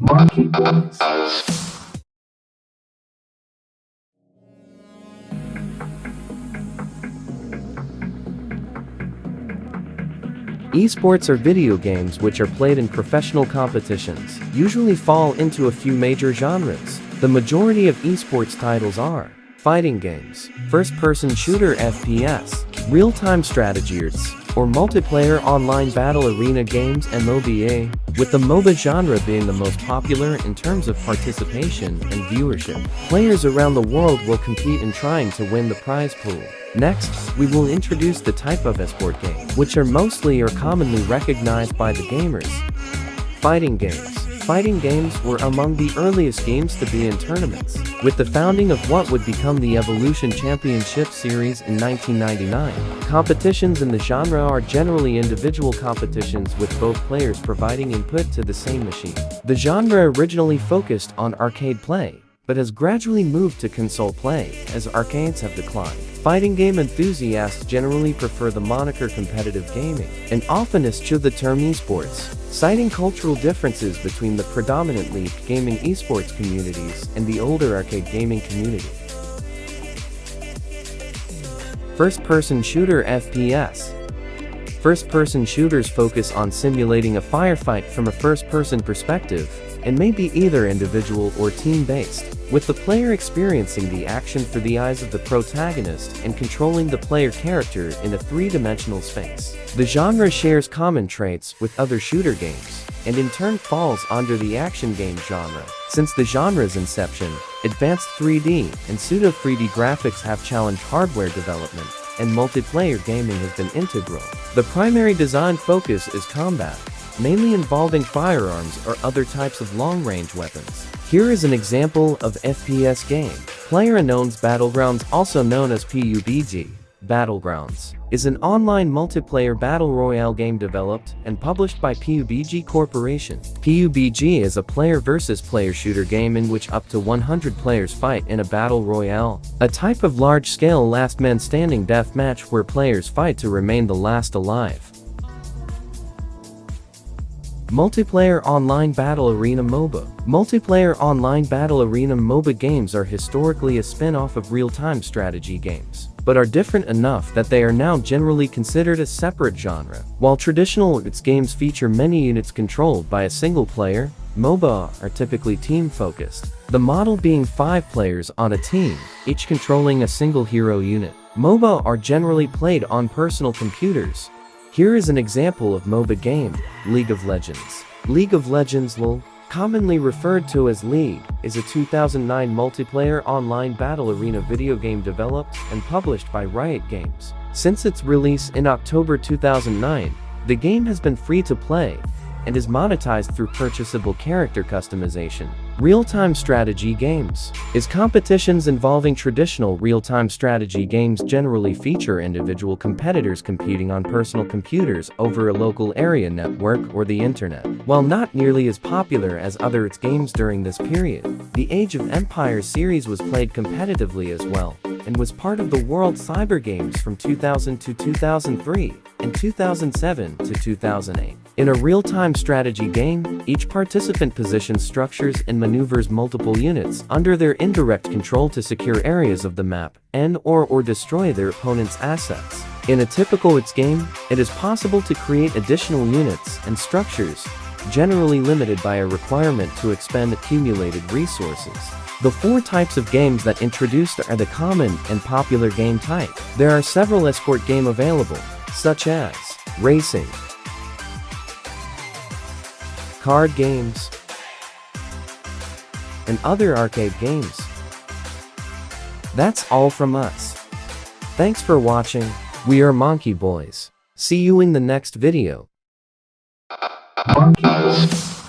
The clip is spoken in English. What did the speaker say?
Monkey Boys. Esports are video games which are played in professional competitions, usually fall into a few major genres. The majority of esports titles are fighting games, first-person shooter FPS, real-time strategies, or multiplayer online battle arena games and MOBA, with the MOBA genre being the most popular in terms of participation and viewership. Players around the world will compete in trying to win the prize pool. Next, we will introduce the type of esport game, which are mostly or commonly recognized by the gamers. Fighting games. Fighting games were among the earliest games to be in tournaments, with the founding of what would become the Evolution Championship Series in 1999. Competitions in the genre are generally individual competitions with both players providing input to the same machine. The genre originally focused on arcade play, but has gradually moved to console play as arcades have declined. Fighting game enthusiasts generally prefer the moniker competitive gaming, and often eschew the term esports, citing cultural differences between the predominantly gaming esports communities and the older arcade gaming community. First-person shooter FPS. First-person shooters focus on simulating a firefight from a first-person perspective, and may be either individual or team-based, with the player experiencing the action through the eyes of the protagonist and controlling the player character in a three-dimensional space. The genre shares common traits with other shooter games, and in turn falls under the action game genre. Since the genre's inception, advanced 3D and pseudo-3D graphics have challenged hardware development, and multiplayer gaming has been integral. The primary design focus is combat, mainly involving firearms or other types of long-range weapons. Here is an example of FPS game. PlayerUnknown's Battlegrounds, also known as PUBG, Battlegrounds, is an online multiplayer battle royale game developed and published by PUBG Corporation. PUBG is a player versus player shooter game in which up to 100 players fight in a battle royale, a type of large-scale last man standing deathmatch where players fight to remain the last alive. Multiplayer Online Battle Arena MOBA. Multiplayer Online Battle Arena MOBA games are historically a spin-off of real-time strategy games, but are different enough that they are now generally considered a separate genre. While traditional its games feature many units controlled by a single player, MOBA are typically team-focused, the model being 5 players on a team, each controlling a single hero unit. MOBA are generally played on personal computers. Here is an example of MOBA game, League of Legends. League of Legends LoL, commonly referred to as League, is a 2009 multiplayer online battle arena video game developed and published by Riot Games. Since its release in October 2009, the game has been free to play and is monetized through purchasable character customization. Real-time strategy games is competitions involving traditional real-time strategy games generally feature individual competitors competing on personal computers over a local area network or the internet. While not nearly as popular as other its games during this period, the Age of Empires series was played competitively as well, and was part of the World Cyber Games from 2000 to 2003 and 2007 to 2008. In a real-time strategy game, each participant positions, structures, and maneuvers multiple units under their indirect control to secure areas of the map and/or destroy their opponent's assets. In a typical its game, it is possible to create additional units and structures, generally limited by a requirement to expend accumulated resources. The 4 types of games that introduced are the common and popular game type. There are several esport game available, such as racing, card games, and other arcade games. That's all from us. Thanks for watching. We are Monkey Boys. See you in the next video. Monkey Boys.